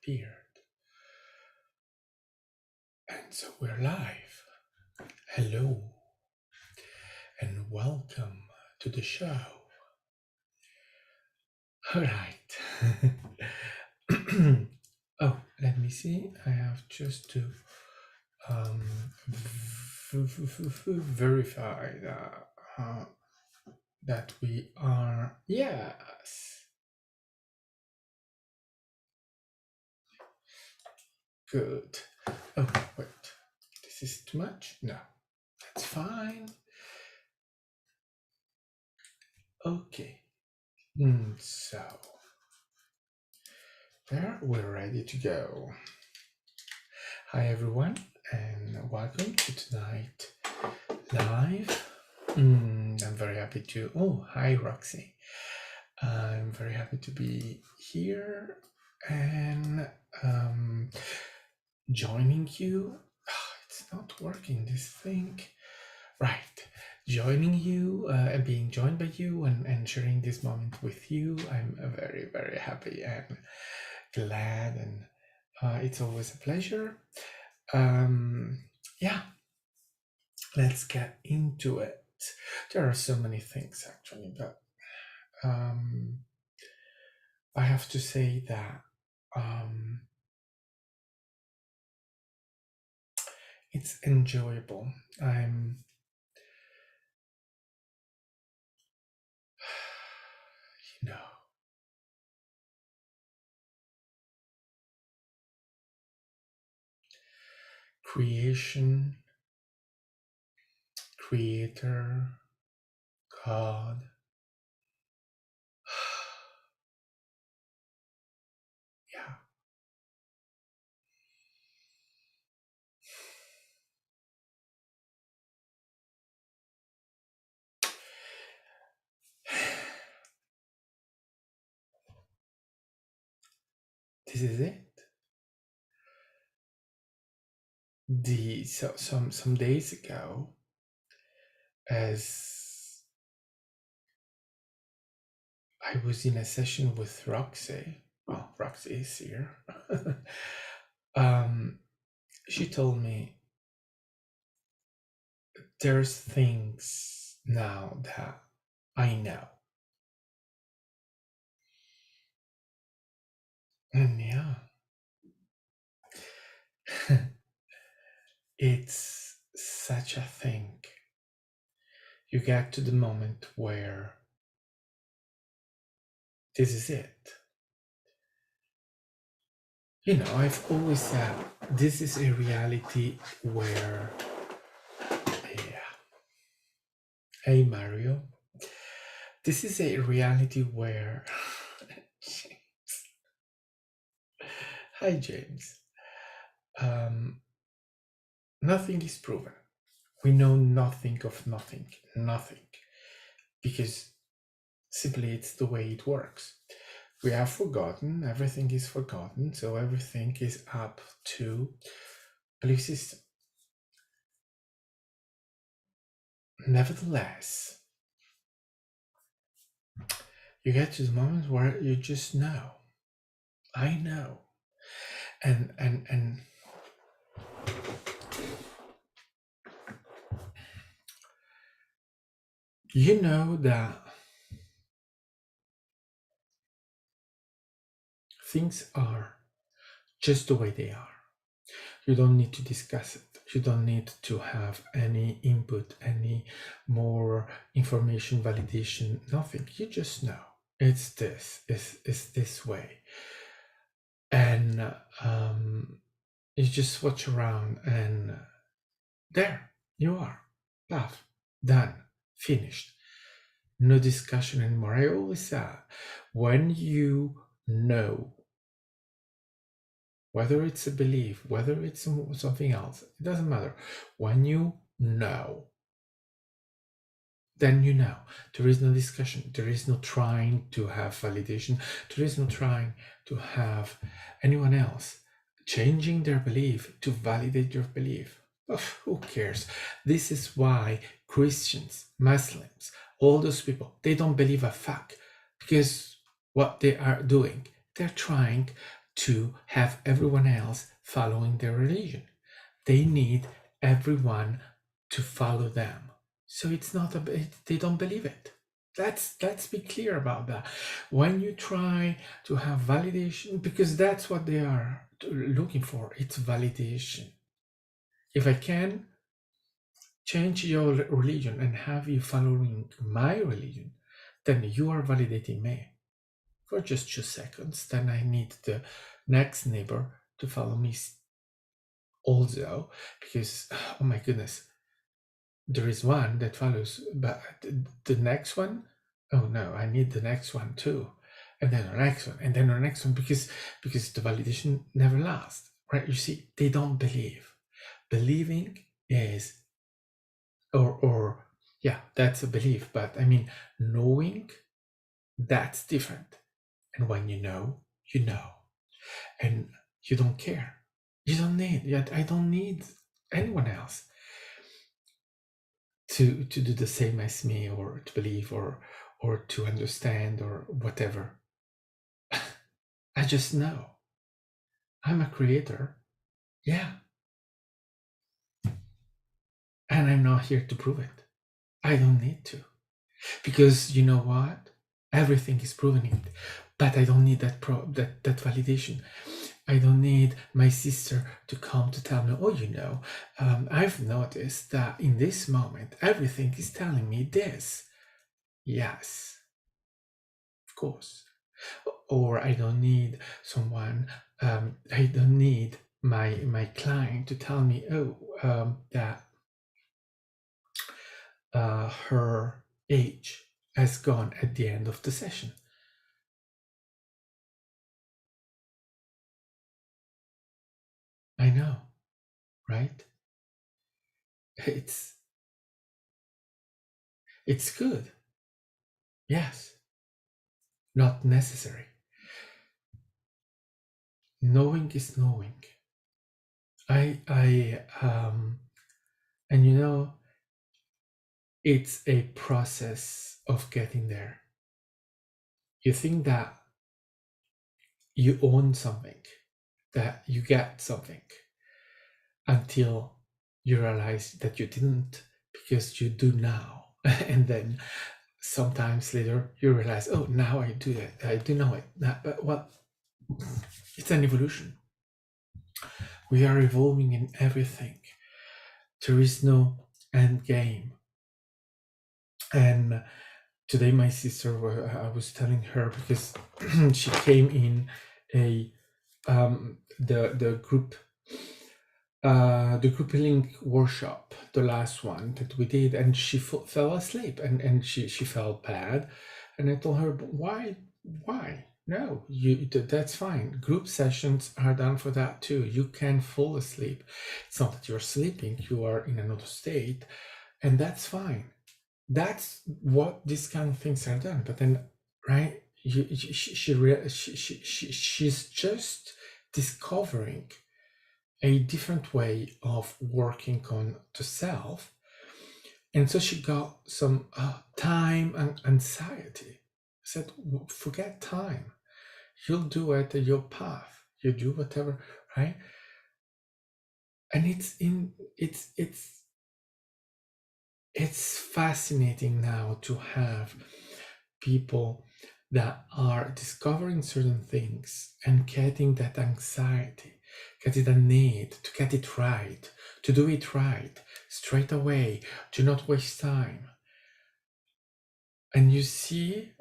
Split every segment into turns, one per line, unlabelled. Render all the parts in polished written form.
disappeared. And so we're live. Hello, and welcome to the show. All right. Oh, let me see. I have just to verify that we are. Yes. Good. Oh, wait. This is too much? No, that's fine. Okay. So, there, we're ready to go. Hi, everyone, and welcome to tonight live. I'm very happy to. Oh, hi, Roxy. I'm very happy to be here and joining you. It's not working, this thing. Right. Joining you and being joined by you and sharing this moment with you. I'm very, very happy and glad, and it's always a pleasure. Yeah, let's get into it. There are so many things actually, but I have to say that it's enjoyable. You know, creation, creator, God. Yeah. This is it. Some days ago, as I was in a session with Roxy. Well, Roxy is here. She told me there's things now that I know. And yeah, it's such a thing. You get to the moment where this is it. You know, I've always said this is a reality where, yeah. Hey, Mario. This is a reality where, hi, James. Nothing is proven. We know nothing of nothing, because simply it's the way it works. We have forgotten, everything is forgotten, so everything is up to belief system. Nevertheless, you get to the moment where you just know. I know. And you know that things are just the way they are. You don't need to discuss it. You don't need to have any input, any more information, validation, nothing. You just know it's this, it's this way. And you just watch around and there you are. Love, done, finished. No discussion anymore. I always say, when you know, whether it's a belief, whether it's something else, it doesn't matter. When you know, then you know. There is no discussion. There is no trying to have validation. There is no trying to have anyone else changing their belief to validate your belief. Who cares? This is why Christians, Muslims, all those people, they don't believe a fuck, because what they are doing, they're trying to have everyone else following their religion. They need everyone to follow them. So it's not they don't believe it. Let's be clear about that. When you try to have validation, because that's what they are looking for, it's validation. If I can change your religion and have you following my religion, then you are validating me for just 2 seconds. Then I need the next neighbor to follow me also, because oh my goodness, there is one that follows, but the next one, oh no, I need the next one too, and then the next one, and then the next one, because the validation never lasts, right? You see, they don't believe. Believing is, or yeah, that's a belief, but I mean, knowing, that's different. And when you know, and you don't care. You don't need. Yet I don't need anyone else to do the same as me, or to believe, or to understand, or whatever. I just know I'm a creator. Yeah. And I'm not here to prove it. I don't need to. Because you know what? Everything is proving it. But I don't need that that validation. I don't need my sister to come to tell me, oh, I've noticed that in this moment, everything is telling me this. Yes, of course. Or I don't need someone, I don't need my client to tell me, that her age has gone at the end of the session. I know, right? It's good. Yes, not necessary. Knowing is knowing. And it's a process of getting there. You think that you own something, that you get something, until you realize that you didn't, because you do now. And then sometimes later you realize, oh, now I do it. I do know it. But well, it's an evolution. We are evolving in everything. There is no end game. And today my sister, I was telling her, because she came in the group healing workshop, the last one that we did, and she fell asleep, and she felt bad, and I told her, why no, that's fine. Group sessions are done for that too. You can fall asleep. It's not that you're sleeping, you are in another state, and that's fine. That's what these kind of things are done. But then, right, she's just discovering a different way of working on the self, and so she got some time and anxiety. I said, forget time. You'll do it at your path. You do whatever, right? And it's fascinating now to have people that are discovering certain things and getting that anxiety, getting the need to get it right, to do it right, straight away, to not waste time. And you see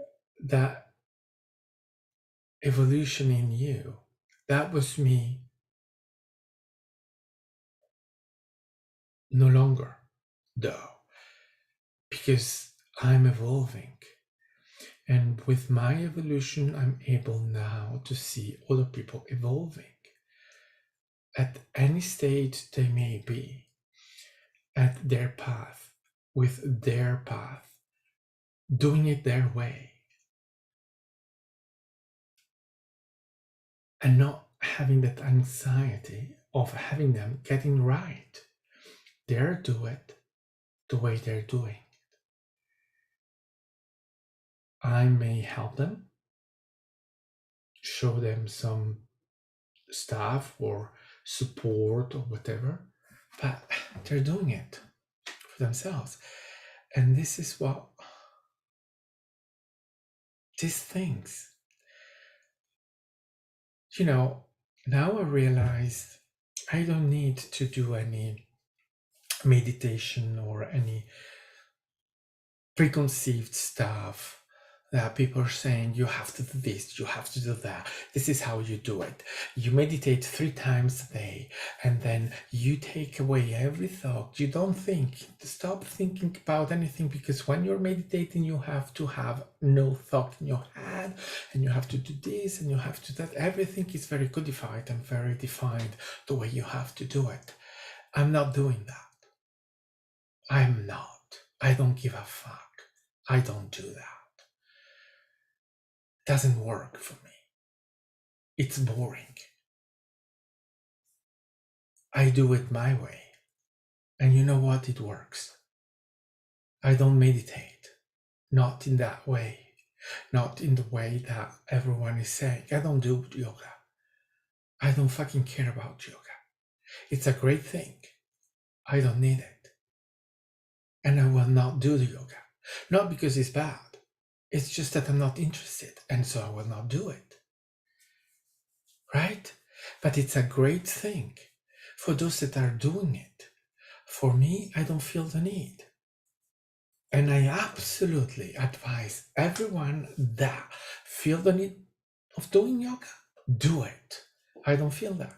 that evolution in you. That was me no longer, though, because I'm evolving. And with my evolution, I'm able now to see other people evolving at any stage they may be, at their path, with their path, doing it their way, and not having that anxiety of having them getting right. They're do it the way they're doing. I may help them, show them some staff or support or whatever, but they're doing it for themselves. And this is what these things, now I realized I don't need to do any meditation or any preconceived stuff that people are saying you have to do this, you have to do that, this is how you do it. You meditate 3 times a day, and then you take away every thought. You don't think. Stop thinking about anything, because when you're meditating you have to have no thought in your head, and you have to do this and you have to do that. Everything is very codified and very defined the way you have to do it. I'm not doing that. I'm not. I don't give a fuck. I don't do that. It doesn't work for me. It's boring. I do it my way. And you know what? It works. I don't meditate. Not in that way. Not in the way that everyone is saying. I don't do yoga. I don't fucking care about yoga. It's a great thing. I don't need it. And I will not do the yoga. Not because it's bad. It's just that I'm not interested, and so I will not do it. Right? But it's a great thing for those that are doing it. For me, I don't feel the need. And I absolutely advise everyone that feel the need of doing yoga, do it. I don't feel that.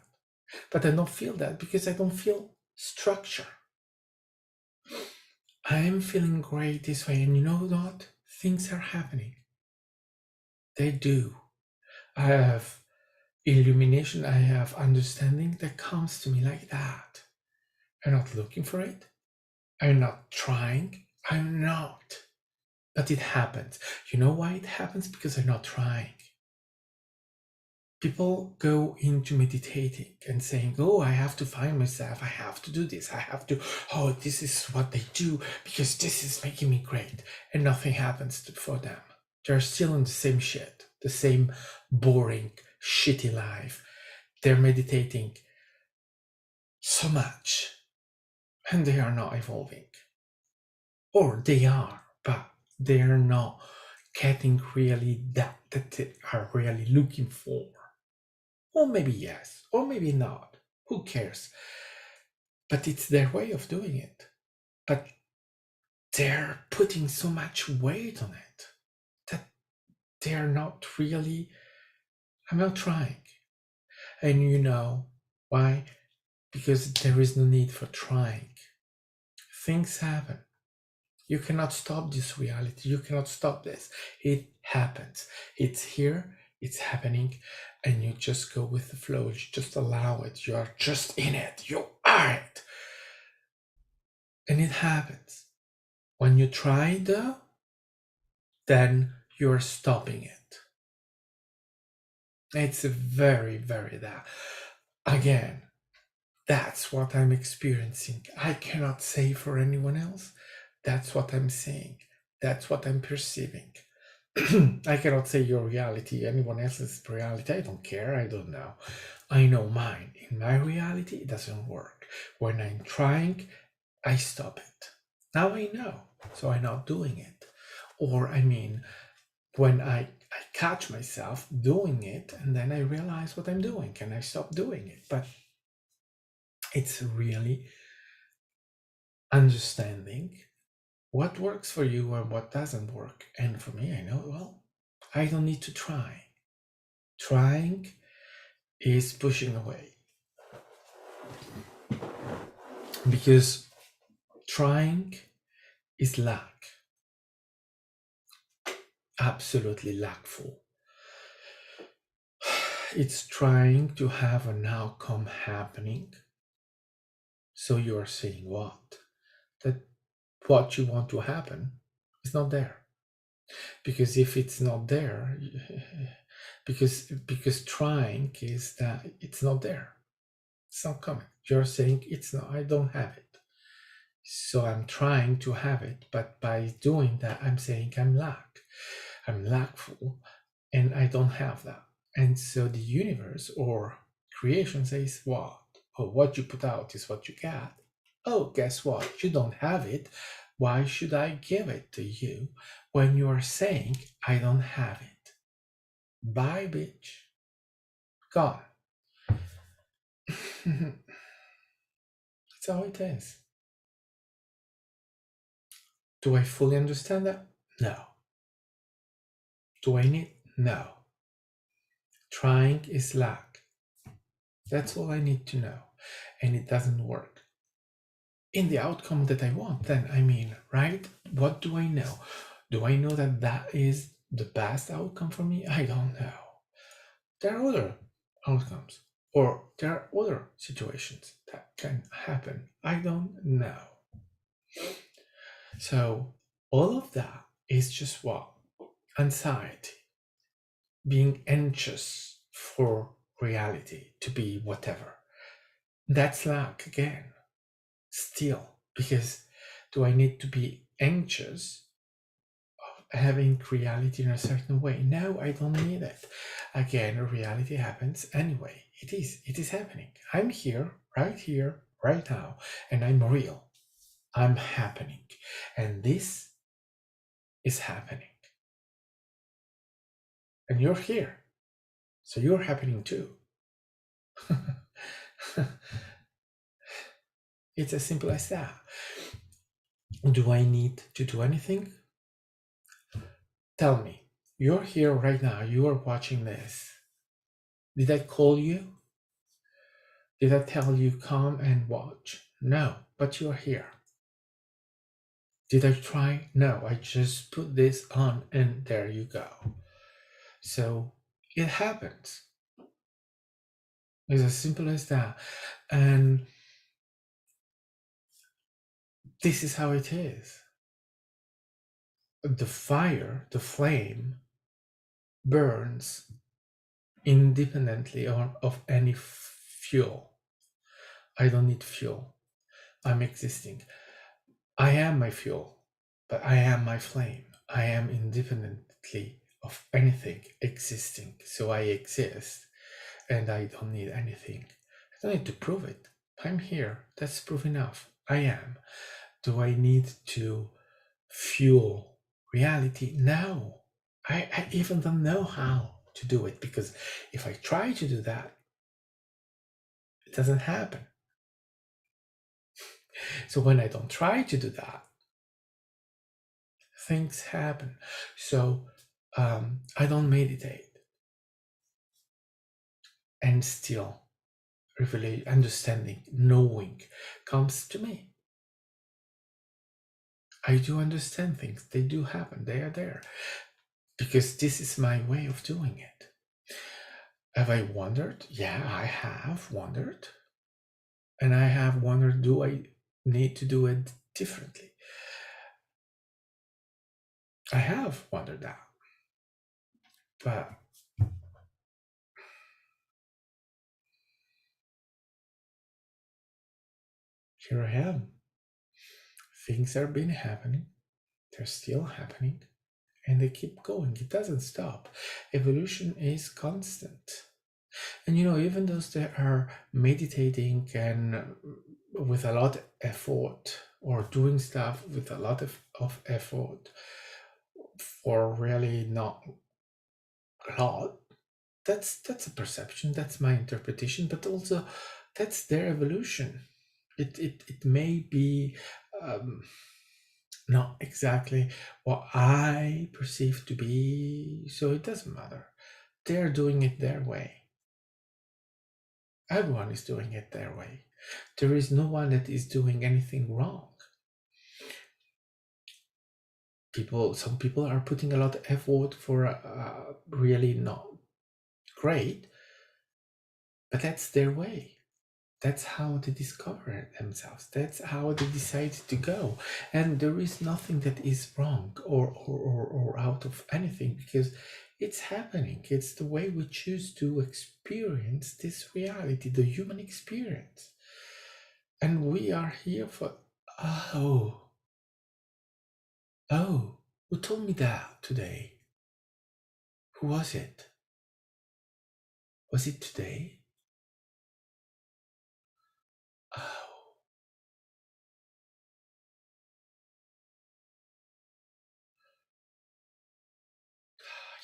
But I don't feel that because I don't feel structure. I am feeling great this way, and you know what? Things are happening. They do. I have illumination, I have understanding that comes to me like that. I'm not looking for it. I'm not trying. I'm not. But it happens. You know why it happens? Because I'm not trying. People go into meditating and saying, oh, I have to find myself. I have to do this. I have to, oh, this is what they do because this is making me great. And nothing happens for them. They're still in the same shit, the same boring, shitty life. They're meditating so much and they are not evolving. Or they are, but they are not getting really that they are really looking for. Or maybe yes, or maybe not. Who cares? But it's their way of doing it. But they're putting so much weight on it that they're not really, I'm not trying. And you know why? Because there is no need for trying. Things happen. You cannot stop this reality. You cannot stop this. It happens. It's here. It's happening. And you just go with the flow. You just allow it. You are just in it. You are it. And it happens. When you try though, then you're stopping it. It's very, very that. Again, that's what I'm experiencing. I cannot say for anyone else. That's what I'm seeing. That's what I'm perceiving. I cannot say your reality, anyone else's reality. I don't care. I don't know. I know mine. In my reality, it doesn't work. When I'm trying, I stop it. Now I know, so I'm not doing it. Or when I catch myself doing it, and then I realize what I'm doing, and I stop doing it. But it's really understanding what works for you and what doesn't work. And for me, I know, well, I don't need to try. Trying is pushing away. Because trying is lack. Absolutely lackful. It's trying to have an outcome happening. So you are saying what? That what you want to happen is not there. Because if it's not there, because trying is that it's not there. It's not coming. You're saying it's not, I don't have it. So I'm trying to have it, but by doing that, I'm saying I'm lackful, and I don't have that. And so the universe or Creation says what? Oh, what you put out is what you get. Oh, guess what? You don't have it. Why should I give it to you when you are saying I don't have it? Bye, bitch. Gone. That's how it is. Do I fully understand that? No. Do I need? No. Trying is lack. That's all I need to know. And it doesn't work. In the outcome that I want, then I mean, right? What do I know? Do I know that that is the best outcome for me? I don't know. There are other outcomes, or there are other situations that can happen. I don't know. So, all of that is just what? Anxiety, being anxious for reality to be whatever. That's lack again, still, because do I need to be anxious having reality in a certain way? No, I don't need it. Again, reality happens anyway. It is happening. I'm here, right now, and I'm real. I'm happening. And this is happening. And you're here. So you're happening too. It's as simple as that. Do I need to do anything? Tell me. You're here right now. You are watching this. Did I call you? Did I tell you come and watch? No, but you're here. Did I try? No, I just put this on and there you go. So it happens. It's as simple as that. And this is how it is. The fire, the flame, burns independently of any fuel. I don't need fuel. I'm existing. I am my fuel, but I am my flame. I am independently of anything existing. So I exist and I don't need anything. I don't need to prove it. I'm here. That's proof enough. I am. Do I need to fuel reality? No. I even don't know how to do it, because if I try to do that, it doesn't happen. So when I don't try to do that, things happen. So I don't meditate, and still really understanding, knowing comes to me. I do understand things. They do happen. They are there because this is my way of doing it. Have I wondered? Yeah, I have wondered. And I have wondered, do I need to do it differently? I have wondered that. But here I am. Things have been happening. They're still happening. And they keep going. It doesn't stop. Evolution is constant. And even those that are meditating and with a lot of effort, or doing stuff with a lot of effort for really not a lot, that's a perception, that's my interpretation, but also that's their evolution. It may be not exactly what I perceive to be, so it doesn't matter. They're doing it their way. Everyone is doing it their way. There is no one that is doing anything wrong. Some people are putting a lot of effort for really not great, but that's their way. That's how they discover themselves. That's how they decide to go. And there is nothing that is wrong or out of anything, because it's happening. It's the way we choose to experience this reality, the human experience. And we are here for, oh, who told me that today? Who was it? Was it today?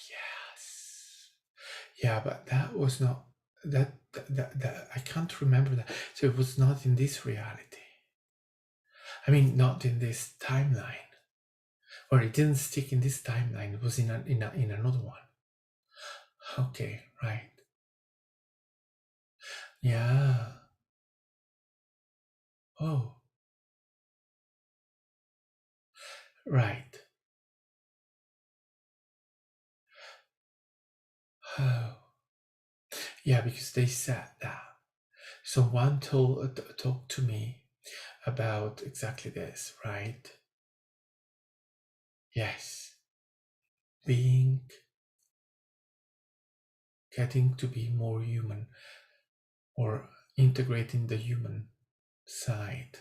yes. Yeah, but that was not that I can't remember that. So it was not in this reality. I mean, not in this timeline, or it didn't stick in this timeline. It was in another one. Okay, right. Yeah. Oh, right. Oh, yeah, because they said that. So one talked to me about exactly this, right? Yes, getting to be more human, or integrating the human side,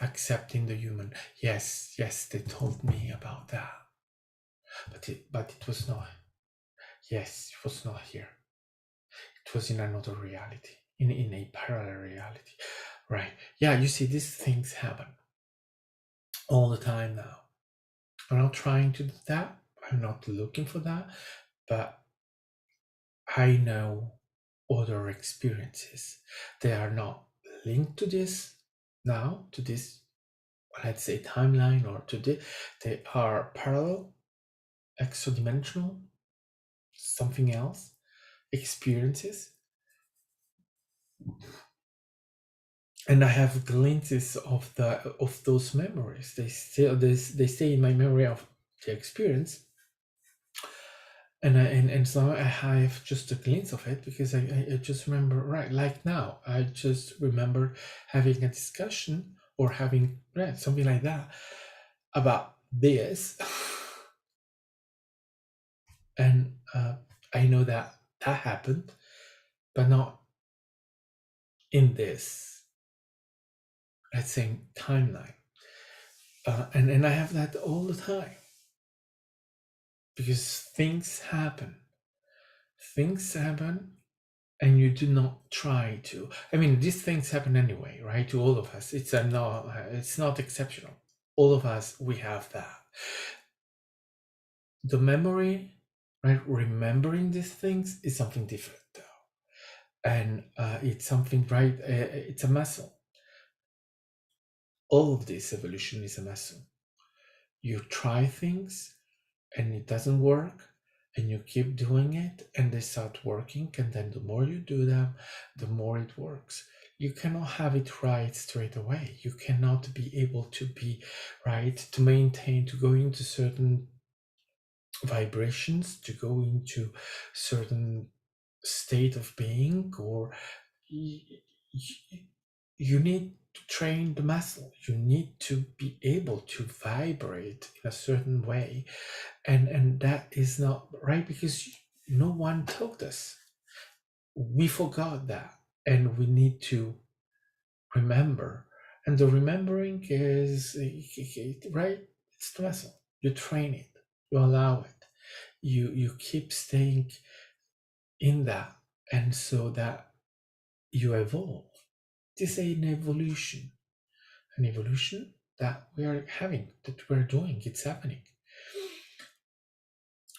accepting the human. Yes, they told me about that, but it was not. Yes, it was not here. It was in another reality, in a parallel reality, right? Yeah, you see, these things happen all the time now. I'm not trying to do that. I'm not looking for that, but I know other experiences. They are not linked to this now, to this, let's say, timeline, or to this. They are parallel, extra-dimensional, something else, experiences. And I have glimpses of those memories. They stay in my memory of the experience, and so I have just a glimpse of it, because I just remember, right, like now I just remember having a discussion, or having, right, something like that, about this. And I know that happened, but not in this, let's say, timeline. And I have that all the time, because things happen, and you do not try to. I mean, these things happen anyway, right? To all of us. It's not exceptional. All of us, we have that. The memory, right? Remembering these things is something different, though. And it's something, right? It's a muscle. All of this evolution is a muscle. You try things, and it doesn't work, and you keep doing it, and they start working, and then the more you do them, the more it works. You cannot have it right straight away. You cannot be able to be right, to maintain, to go into certain vibrations, to go into certain state of being, or you need to train the muscle. You need to be able to vibrate in a certain way, and that is not right, because no one told us. We forgot that, and we need to remember. And the remembering is, right, it's the muscle. You train it, you allow it, you keep staying in that, and so that you evolve. This is an evolution that we are having, that we're doing. It's happening.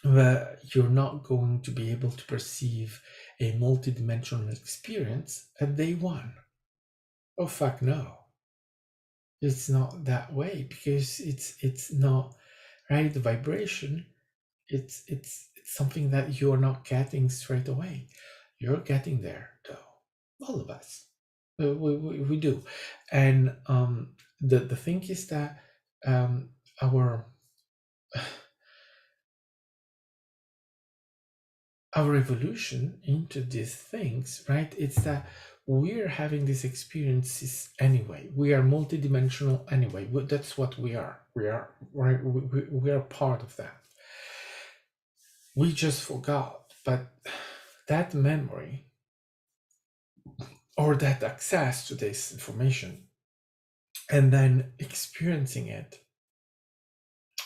Where you're not going to be able to perceive a multidimensional experience at day one. Oh fuck no. It's not that way, because it's not, right. The vibration, it's something that you're not getting straight away. You're getting there, though. All of us, we do. And the thing is that our our evolution into these things, right? It's that we're having these experiences anyway. We are multidimensional anyway. That's what we are. We are, right? We are part of that. We just forgot, but that memory, or that access to this information, and then experiencing it,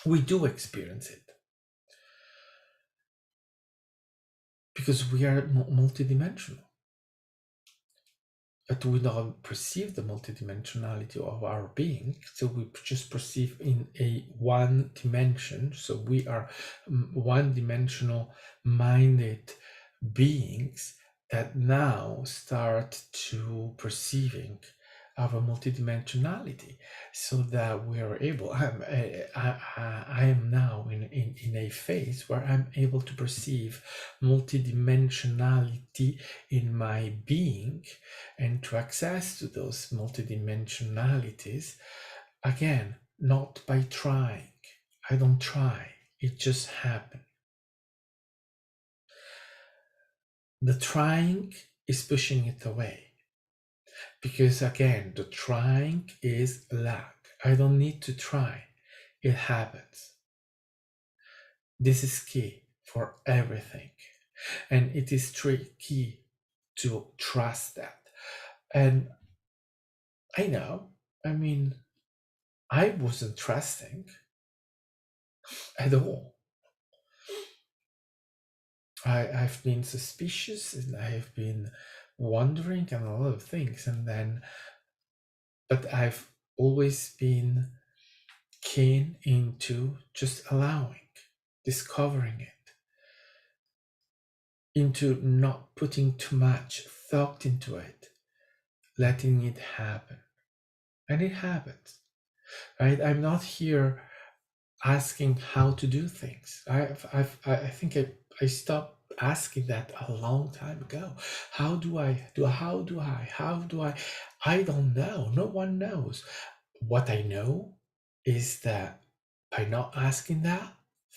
we do experience it, because we are multidimensional. but we don't perceive the multidimensionality of our being. So we just perceive in a one dimension. So we are one-dimensional minded beings that now start to perceiving our multidimensionality, so that we are able. I am now in a phase where I'm able to perceive multidimensionality in my being, and to access to those multidimensionalities, again, not by trying. I don't try, it just happens. The trying is pushing it away, because again, the trying is lack. I don't need to try, it happens. This is key for everything, and it is key to trust that. And I know, I mean, I wasn't trusting at all. I've been suspicious, and I've been wondering and a lot of things, and then, but I've always been keen into just allowing, discovering it, into not putting too much thought into it, letting it happen. And it happens, right? I'm not here asking how to do things. I think I stopped asking that a long time ago. How do I? I don't know. No one knows. What I know is that by not asking that,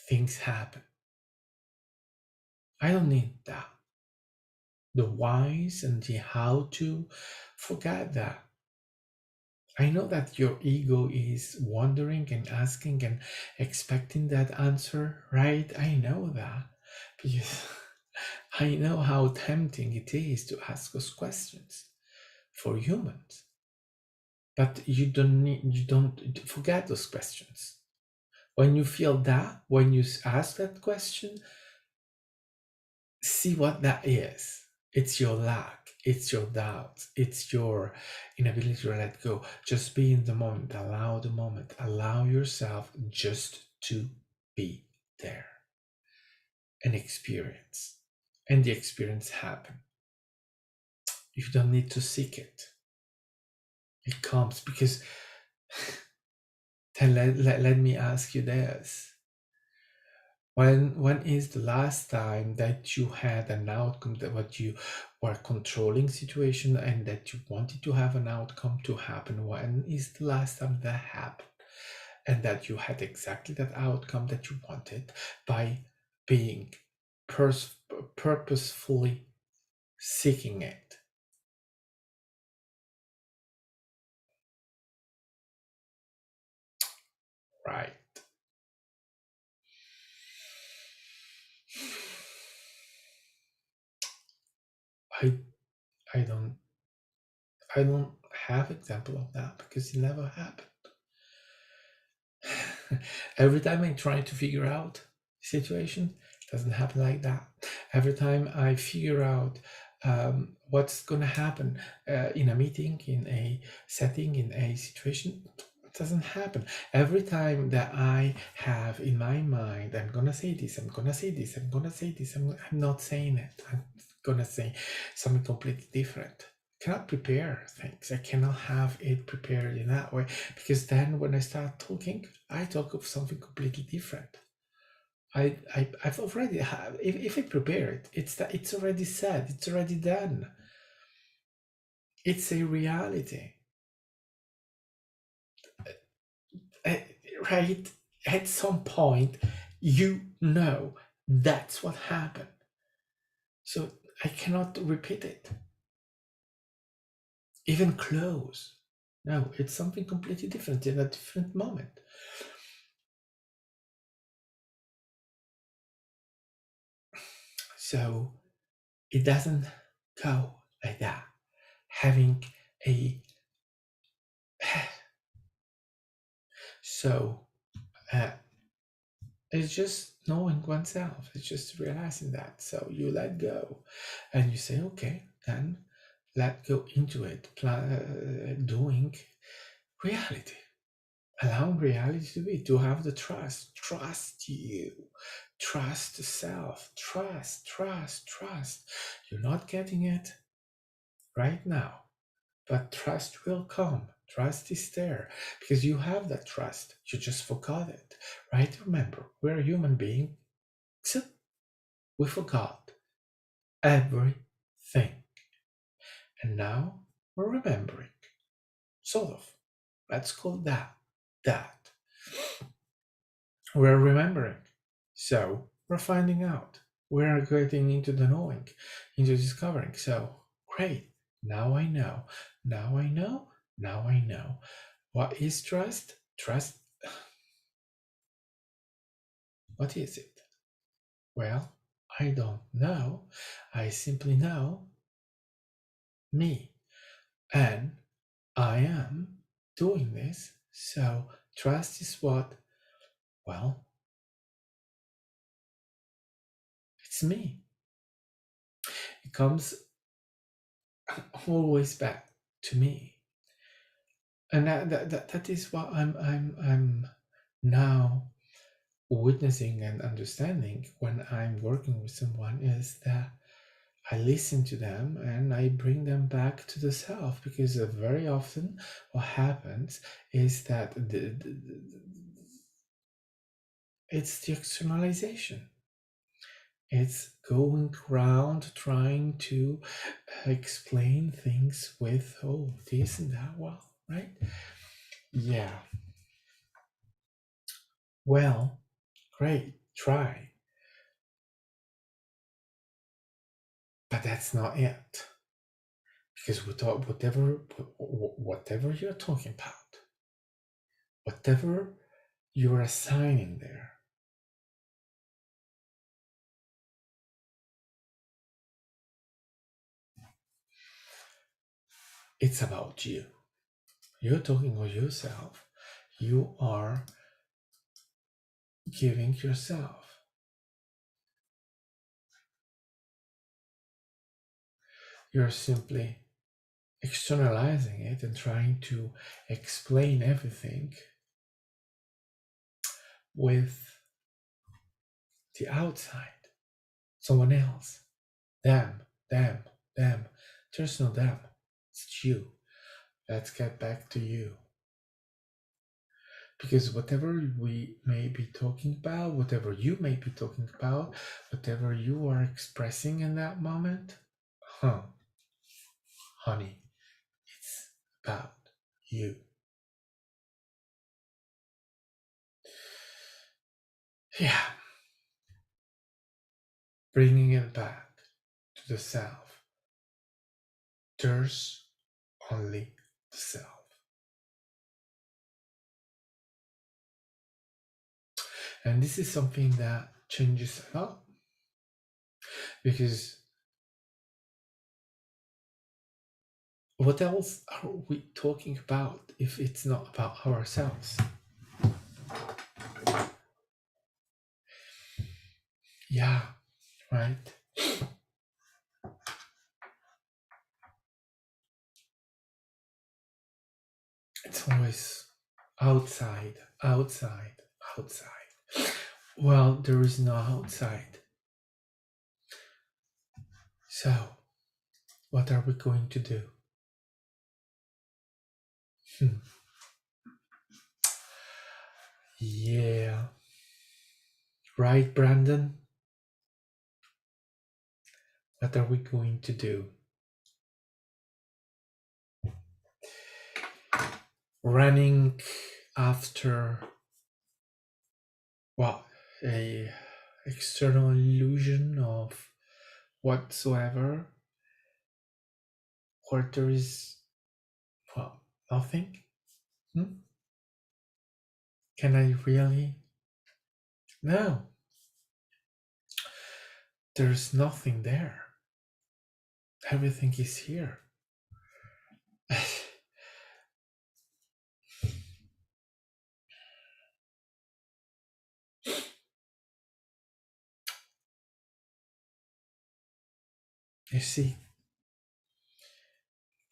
things happen. I don't need that. The whys and the how to, forget that. I know that your ego is wondering and asking and expecting that answer, right? I know that, because I know how tempting it is to ask those questions for humans. But you don't forget those questions. When you feel that, when you ask that question, see what that is. It's your lack, it's your doubt, it's your inability to let go. Just be in the moment, allow yourself just to be there and experience. And the experience happen. You don't need to seek it. It comes, because then let me ask you this. When is the last time that you had an outcome, that what you were controlling situation and that you wanted to have an outcome to happen? When is the last time that happened, and that you had exactly that outcome that you wanted by being purposefully seeking it? Right. I I don't have example of that, because it never happened. Every time I try to figure out the situation, it doesn't happen like that. Every time I figure out what's going to happen in a meeting, in a setting, in a situation, it doesn't happen. Every time that I have in my mind, I'm going to say this, I'm going to say this, I'm going to say this, I'm not saying it. I'm going to say something completely different. Cannot prepare things. I cannot have it prepared in that way, because then when I start talking, I talk of something completely different. I've already have. If I prepare it, it's already said. It's already done. It's a reality, right? At some point, you know that's what happened. So I cannot repeat it, even close. No, it's something completely different in a different moment. So it doesn't go like that. Having a so it's just knowing oneself. It's just realizing that. So you let go, and you say, okay, then let go into it, doing reality, allowing reality to be, to have the trust you, trust the self, trust. You're not getting it right now, but trust will come. Trust is there because you have that trust. You just forgot it, right? Remember, we're a human being, so we forgot everything. And now we're remembering, sort of. Let's call that that. We're remembering. So we're finding out. We're getting into the knowing, into discovering. So great. Now I know. Now I know. Now I know. What is trust? Trust. What is it? Well, I don't know. I simply know me. And I am doing this. So trust is what? Well, it's me. It comes always back to me. And that is what I'm now witnessing and understanding when I'm working with someone, is that I listen to them and I bring them back to the self, because very often what happens is that it's the externalization. It's going around trying to explain things with, oh, this and that, well, right? Yeah. Well, great, try. But that's not it. Because we thought whatever you're talking about, whatever you're assigning there, it's about you. You're talking of yourself. You are giving yourself. You're simply externalizing it and trying to explain everything with the outside, someone else, them, them, them. There's no them. It's you. Let's get back to you. Because whatever we may be talking about, whatever you may be talking about, whatever you are expressing in that moment, honey, it's about you. Yeah. Bringing it back to the self. There's only the self. And this is something that changes a lot, because what else are we talking about if it's not about ourselves? Yeah, right? It's always outside, outside, outside. Well, there is no outside. So, what are we going to do? Yeah. Right, Brandon? What are we going to do? Running after what? A external illusion of whatsoever, where there is, well, nothing? Can I really? No. There's nothing there. Everything is here. You see,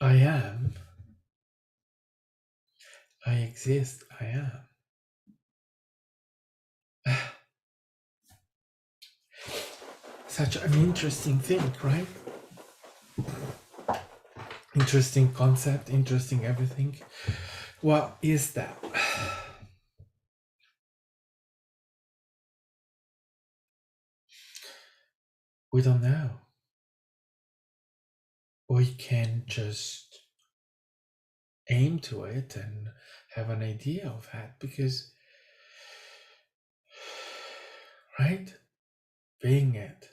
I am, I exist, I am. Such an interesting thing, right? Interesting concept, interesting everything. What is that? We don't know. We can just aim to it and have an idea of that because, right? Being it.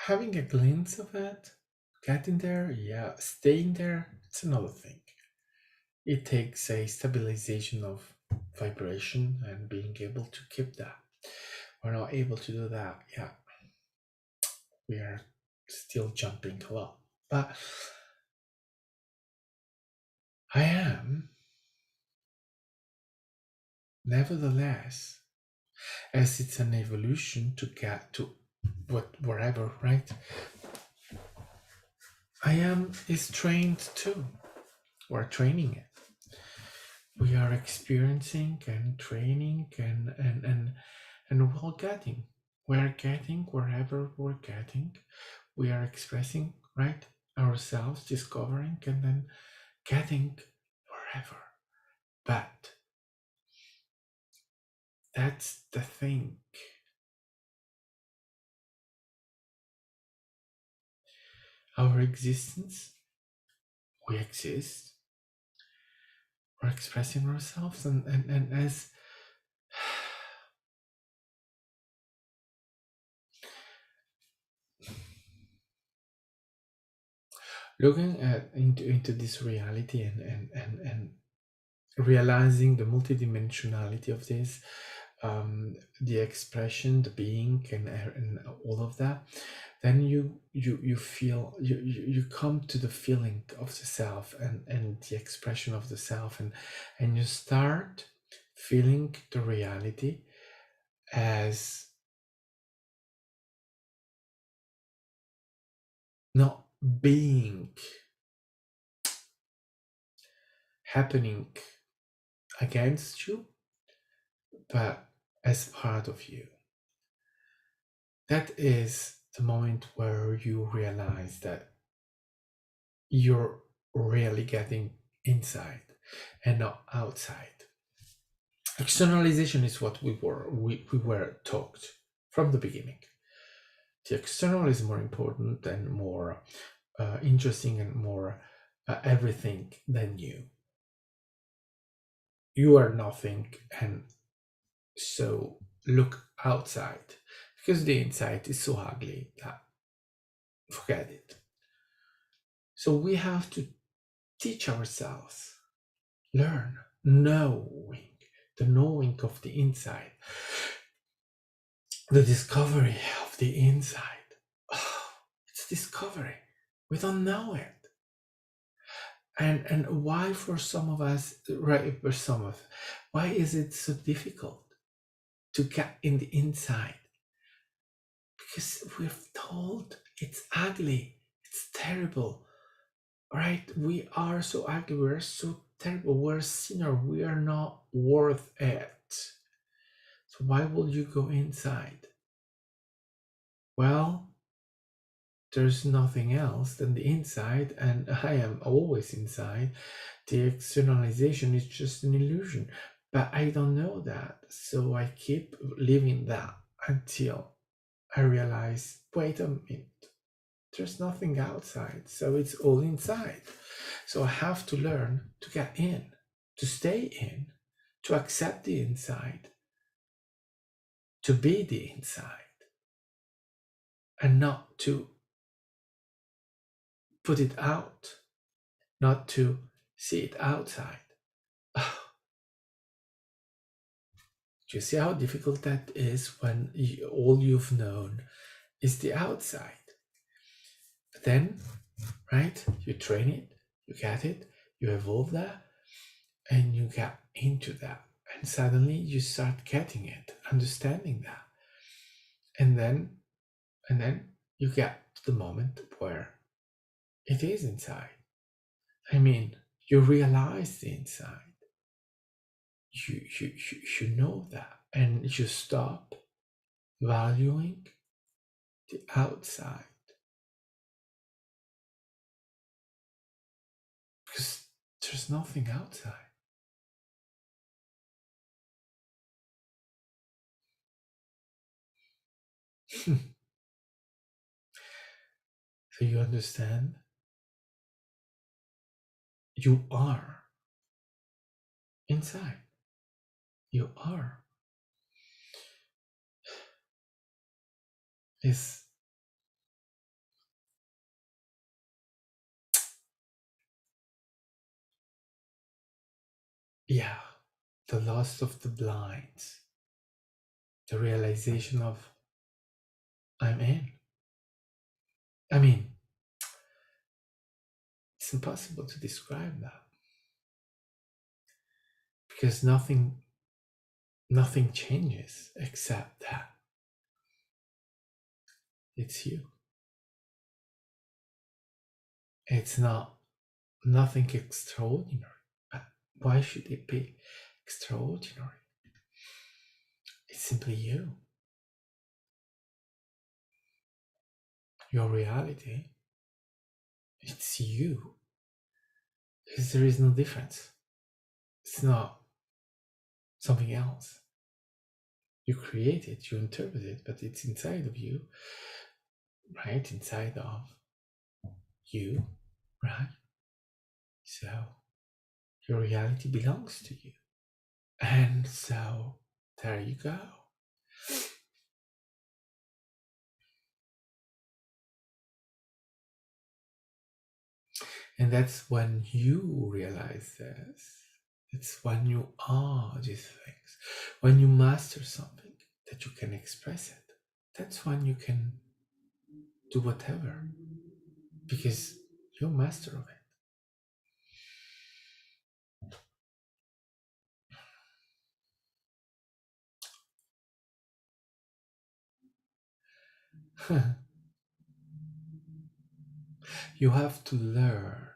Having a glimpse of it, getting there, yeah, staying there, it's another thing. It takes a stabilization of vibration and being able to keep that. We're not able to do that, yeah. We are still jumping a lot. But I am, nevertheless, as it's an evolution to get to wherever, right? I am is trained too. We're training it. We are experiencing and training and we're getting wherever we're getting. We are expressing, right, ourselves, discovering, and then getting wherever. But that's the thing. Our existence, we exist, we're expressing ourselves, and as looking at into this reality and realizing the multidimensionality of this, the expression, the being, and all of that, then you feel you come to the feeling of the self and the expression of the self, and you start feeling the reality as not being happening against you, but as part of you. That is the moment where you realize that you're really getting inside and not outside. Externalization is what we were taught from the beginning. The external is more important and more interesting and more everything than you. You are nothing, and so look outside because the inside is so ugly that forget it. So we have to teach ourselves, learn, knowing, the knowing of the inside, the discovery of the inside. Oh, it's discovery. We don't know it. And why for some of us, right, for some of, why is it so difficult to get in the inside? Because we're told it's ugly, it's terrible, right? We are so ugly, we're so terrible, we're a sinner, we are not worth it. So why will you go inside? Well, there's nothing else than the inside, and I am always inside. The externalization is just an illusion, but I don't know that, so I keep living that until I realize, wait a minute, there's nothing outside, so it's all inside. So I have to learn to get in, to stay in, to accept the inside, to be the inside, and not to put it out, not to see it outside. Do you see how difficult that is when all you've known is the outside? But then, right, you train it, you get it, you evolve that, and you get into that. And suddenly you start getting it, understanding that. And then you get to the moment where It is inside. I mean, you realize the inside. You know that, and you stop valuing the outside because there's nothing outside. So you understand, you are inside. You are. Is, yeah, the loss of the blinds, the realization of I'm in. I mean, it's impossible to describe that because nothing changes except that it's you. It's not nothing extraordinary. But why should it be extraordinary? It's simply you. Your reality. It's you. Because there is no difference. It's not something else. You create it, you interpret it, but it's inside of you, right? Inside of you, right? So your reality belongs to you. And so there you go. And that's when you realize this. It's when you are these things. When you master something that you can express it. That's when you can do whatever. Because you're master of it. You have to learn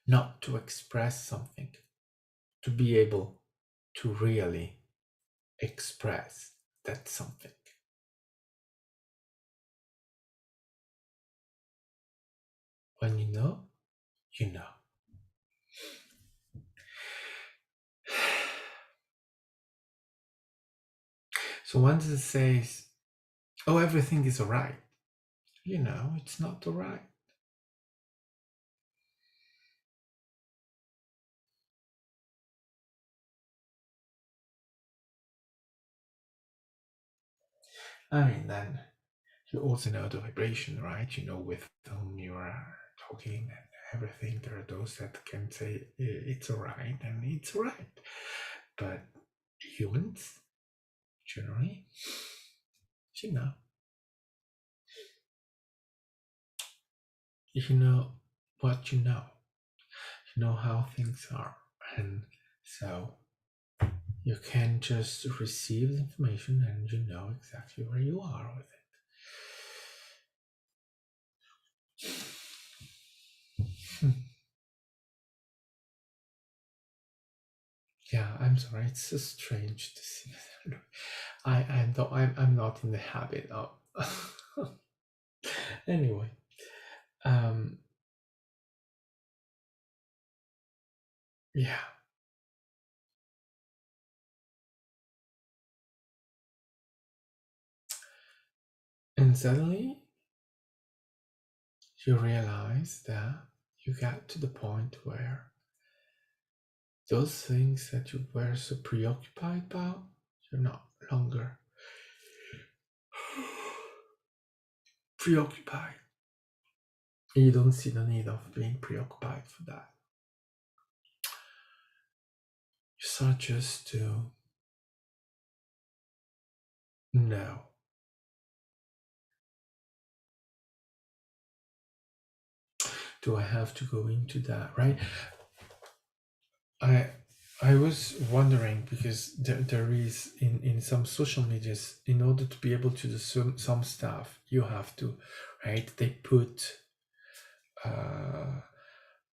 not to express something to be able to really express that something. When you know, you know. So once it says, oh, everything is alright, you know, it's not alright. I mean, then you also know the vibration, right? You know with whom you are talking and everything. There are those that can say it's alright and it's alright. But humans, generally, you know, you know what you know how things are. And so you can just receive the information and you know exactly where you are with it. Yeah, I'm sorry. It's so strange to see. I'm not in the habit of. Anyway, um, yeah, and suddenly you realize that you got to the point where those things that you were so preoccupied about, you're not longer preoccupied. You don't see the need of being preoccupied for that. You start just to know. Do I have to go into that, right? I was wondering because there is in some social medias, in order to be able to do some stuff, you have to, right? They put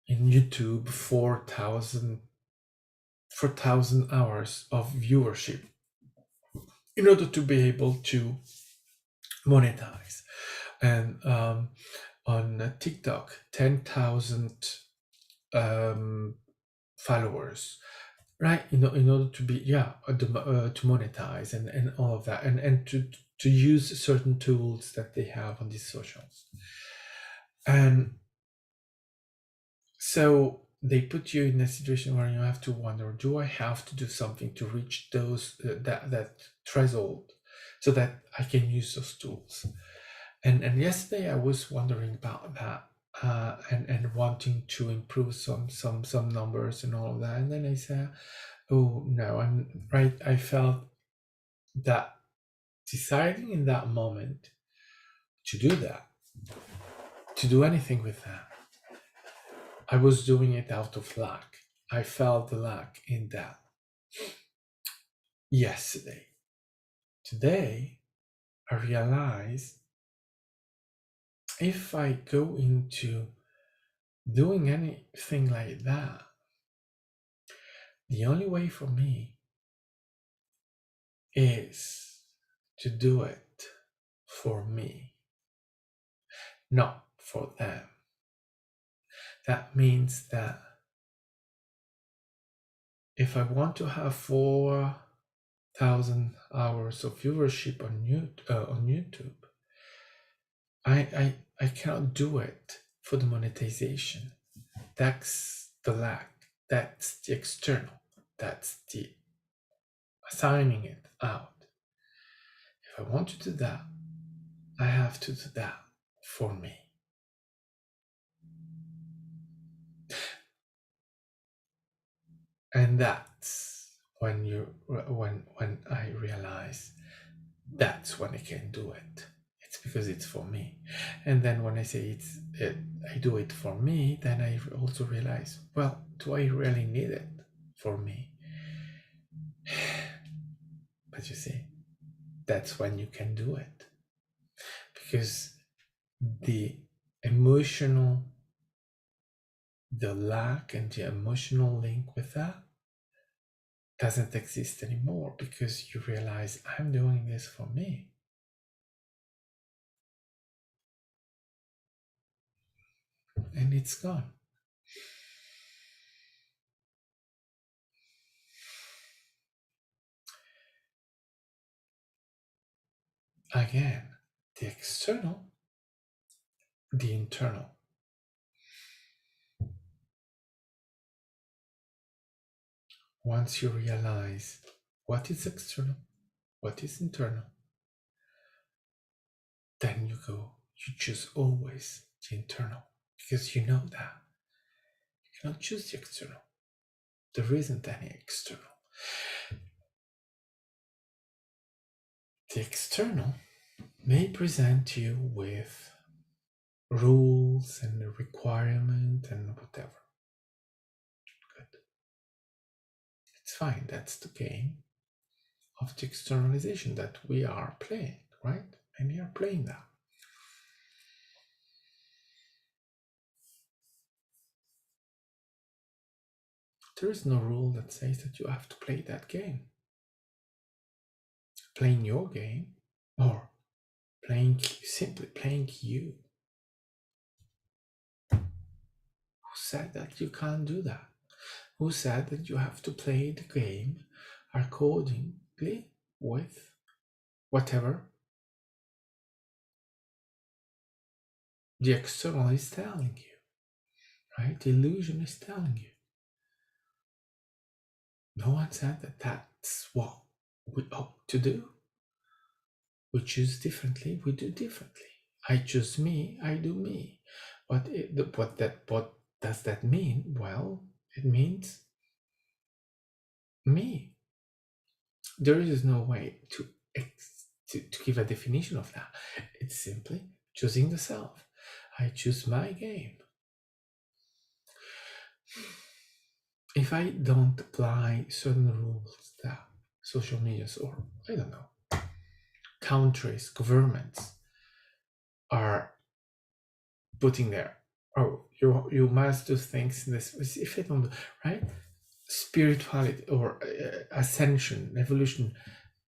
in YouTube 4,000 hours of viewership in order to be able to monetize. And on TikTok, 10,000 followers, right? In order to be to monetize and all of that, and to use certain tools that they have on these socials. And so they put you in a situation where you have to wonder, do I have to do something to reach those that threshold so that I can use those tools? And yesterday I was wondering about that, and wanting to improve some numbers and all of that. And then I said, oh no, I'm right. I felt that deciding in that moment to do that, to do anything with that, I was doing it out of lack. I felt the lack in that yesterday. Today, I realized if I go into doing anything like that, the only way for me is to do it for me, not for them. That means that if I want to have 4,000 hours of viewership on YouTube, I cannot do it for the monetization. That's the lack. That's the external. That's the assigning it out. If I want to do that, I have to do that for me. And that's when I realize that's when I can do it. It's because it's for me. And then when I say I do it for me, then I also realize, well, do I really need it for me? But you see, that's when you can do it. Because the emotional, the lack and the emotional link with that doesn't exist anymore, because you realize I'm doing this for me. And it's gone. Again, the external, the internal. Once you realize what is external, what is internal, then you choose always the internal, because you know that you cannot choose the external. There isn't any external. The external may present you with rules and a requirement and whatever. Good. It's fine. That's the game of the externalization that we are playing, right? And we are playing that. There is no rule that says that you have to play that game. Playing your game, or simply playing you. Who said that you can't do that? Who said that you have to play the game accordingly with whatever the external is telling you, right? The illusion is telling you. No one said that that's what we ought to do. We choose differently, we do differently. I choose me, I do me. What does that mean? Well, it means me. There is no way to give a definition of that. It's simply choosing the self. I choose my game. if I don't apply certain rules that social medias or I don't know countries, governments are putting there, oh, you must do things in this. If I don't do right, spirituality or ascension, evolution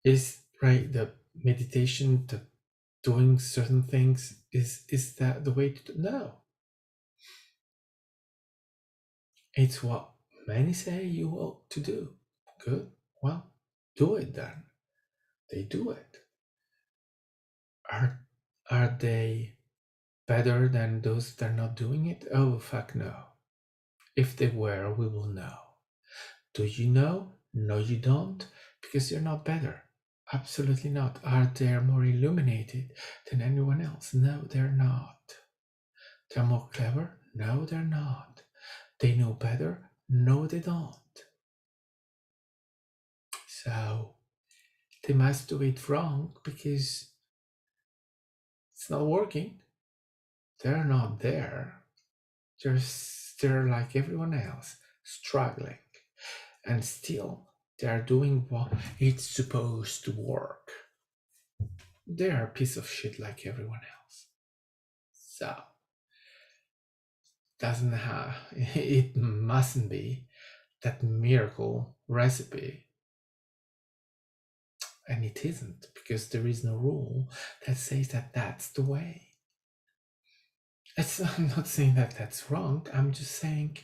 is right. The meditation, the doing certain things is that the way to do? No, it's what many say you ought to do. Good, well, do it then. They do it. Are they better than those that are not doing it? Oh fuck no. If they were, we will know. Do you know? No, you don't, because you're not better. Absolutely not. Are they more illuminated than anyone else? No, they're not. They're more clever? No, they're not. They know better? No, they don't. So they must do it wrong because it's not working. They're not there. They're like everyone else, struggling. And still, they're doing what it's supposed to work. They're a piece of shit like everyone else. So, doesn't have, it mustn't be that miracle recipe. And it isn't, because there is no rule that says that that's the way. I'm not saying that that's wrong. I'm just saying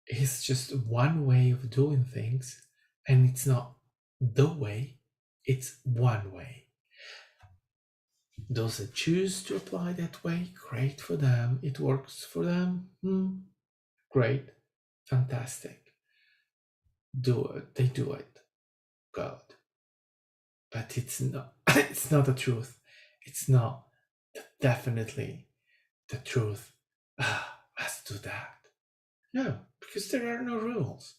it's just one way of doing things, and it's not the way, it's one way. Those that choose to apply that way, great for them. It works for them, great, fantastic. Do it, they do it, good. But it's not it's not the truth. It's not definitely the truth. Let's do that. No, because there are no rules.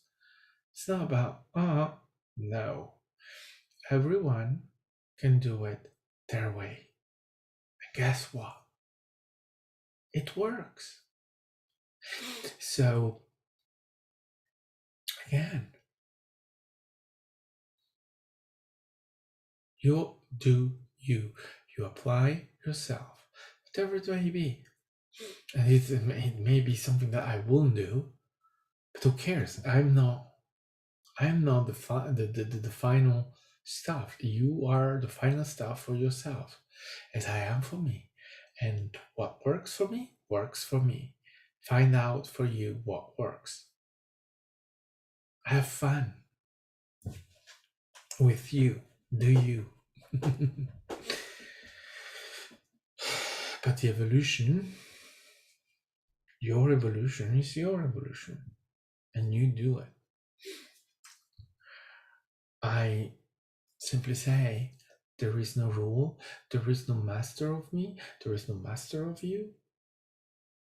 It's not about, no. Everyone can do it their way. And guess what? It works. So, again, you do you. You apply yourself, whatever it may be. And it may be something that I won't do, but who cares? I'm not the final stuff. You are the final stuff for yourself, as I am for me. And what works for me, works for me. Find out for you what works. Have fun with you. Do you. But the evolution, your evolution is your evolution. And you do it. I simply say, there is no rule, there is no master of me, there is no master of you.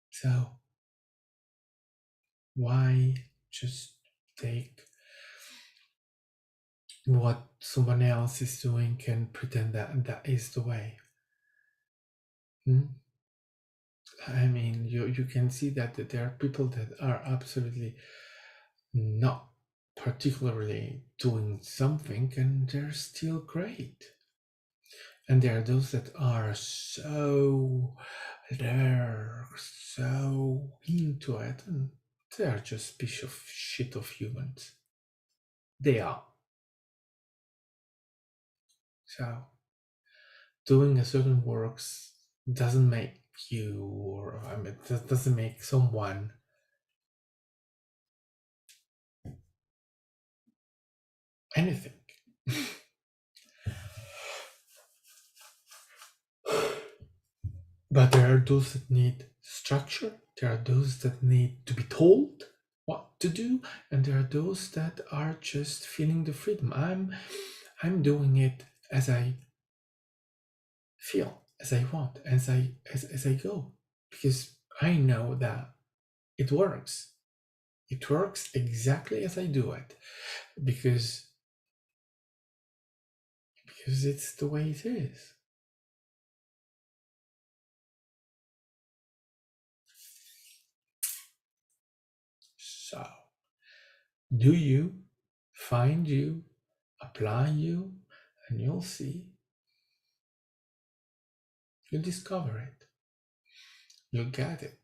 So why just take what someone else is doing and pretend that that is the way? I mean, you can see that there are people that are absolutely not particularly doing something, and they're still great. And there are those that are they're so into it, and they are just piece of shit of humans. They are. So doing a certain works doesn't make you, or I mean, doesn't make someone anything. But there are those that need structure, there are those that need to be told what to do, and there are those that are just feeling the freedom. I'm doing it as I feel, as I want, as I go, because I know that it works. It works exactly as I do it, because it's the way it is. So Do you, find you, apply you, and you'll see. You'll discover it. You'll get it.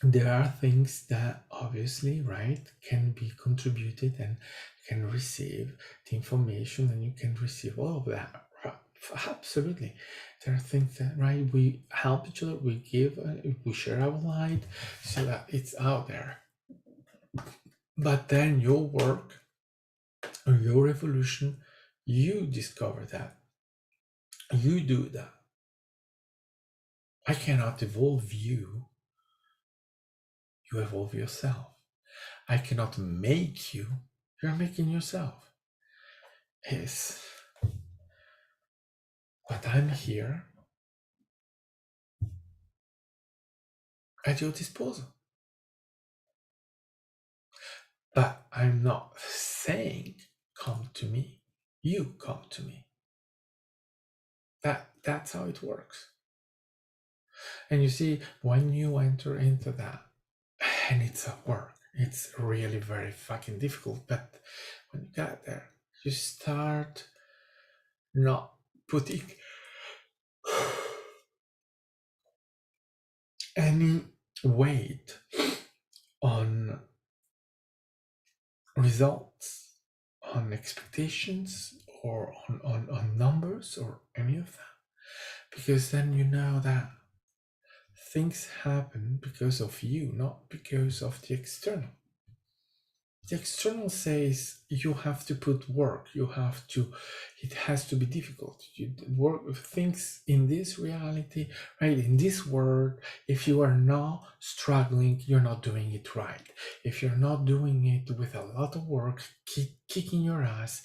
There are things that obviously, right, can be contributed and can receive the information, and you can receive all of that. Absolutely. There are things that, right, we help each other, we give, we share our light so that it's out there. But then your work or your evolution, you discover that. You do that. I cannot evolve you. You evolve yourself. I cannot make you. You're making yourself. Yes. But I'm here at your disposal. But I'm not saying, come to me. You come to me. That's how it works. And you see, when you enter into that, and it's a work, it's really very fucking difficult. But when you get there, you start not putting any weight on results, on expectations, or on numbers, or any of that. Because then you know that things happen because of you, not because of the external. The external says you have to put work, it has to be difficult. You work things in this reality, right? In this world, if you are not struggling, you're not doing it right. If you're not doing it with a lot of work, kicking your ass,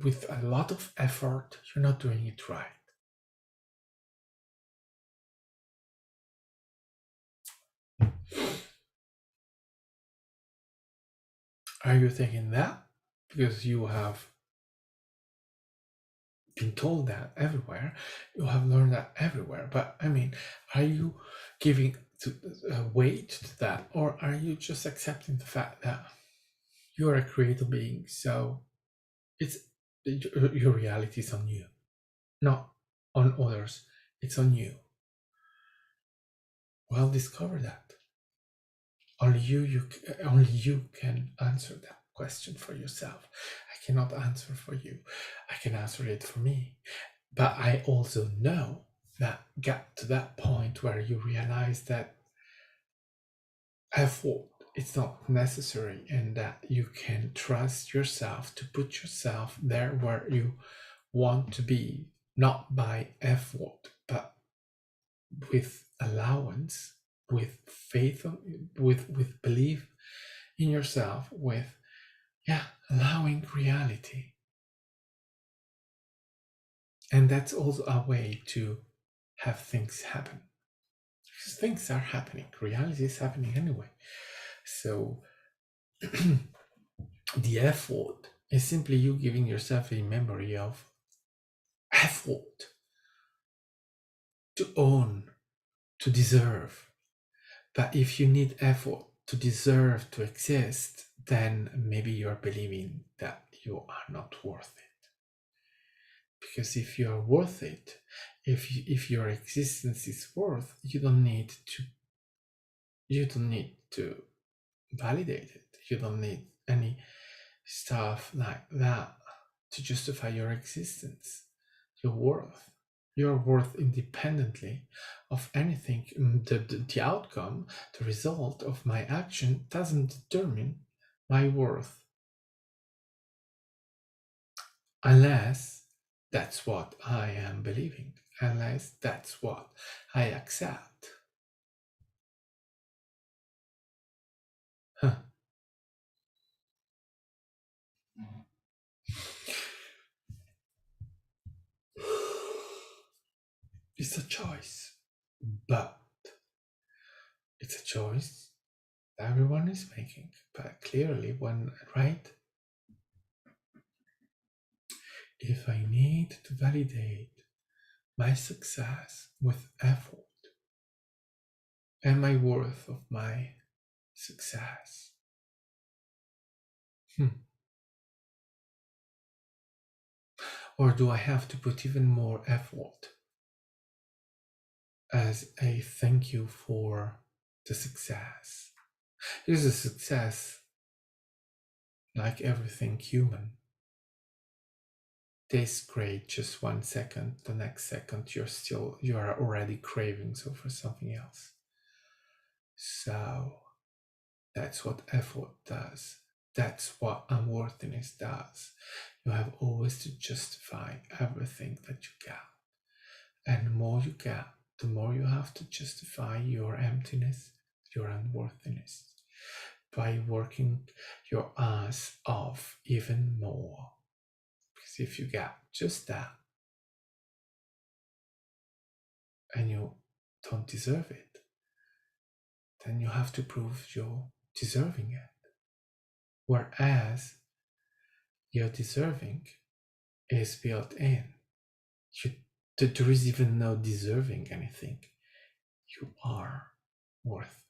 with a lot of effort, you're not doing it right. Are you thinking that because you have been told that everywhere, you have learned that everywhere? But I mean, are you giving weight to that, or are you just accepting the fact that you're a creative being? So it's your reality is on you, not on others. It's on you. Well, discover that. Only you can answer that question for yourself. I cannot answer for you. I can answer it for me. But I also know that get to that point where you realize that effort it's not necessary, and that you can trust yourself to put yourself there where you want to be, not by effort, but with allowance, with faith, with belief in yourself, with allowing reality. And that's also a way to have things happen, because things are happening, reality is happening anyway. So the effort is simply you giving yourself a memory of effort, to own, to deserve. But if you need effort to deserve to exist, then maybe you're believing that you are not worth it. Because if you are worth it, if your existence is worth, you don't need to validate it. You don't need any stuff like that to justify your existence. Your worth independently of anything. The outcome, the result of my action doesn't determine my worth, unless that's what I am believing, unless that's what I accept. Huh. It's a choice, but it's a choice everyone is making. But clearly, if I need to validate my success with effort? Am I worth of my success? Or do I have to put even more effort as a thank you for the success? Because a success, like everything human, tastes great just 1 second. The next second, you are already craving for something else. So that's what effort does. That's what unworthiness does. You have always to justify everything that you get. And the more you get, the more you have to justify your emptiness, your unworthiness, by working your ass off even more. Because if you get just that, and you don't deserve it, then you have to prove you're deserving it. Whereas your deserving is built in. You, there is even no deserving anything. You are worth.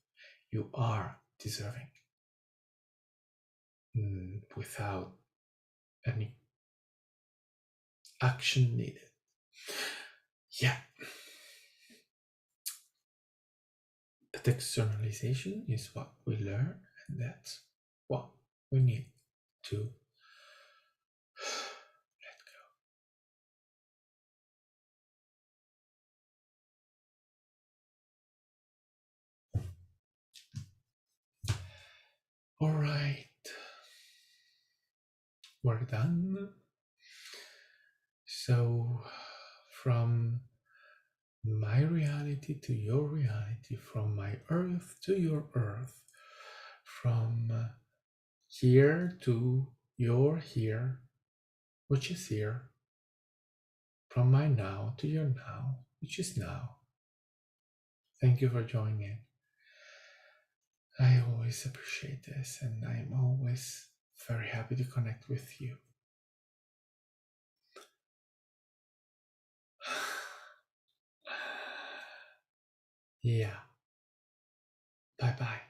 You are deserving. Without any action needed. Yeah. But externalization is what we learn, and that's what we need to let go. All right. We're done. So, from my reality to your reality, from my earth to your earth, from here to your here, which is here, from my now to your now, which is now. Thank you for joining in. I always appreciate this, and I'm always very happy to connect with you. Yeah. Bye bye.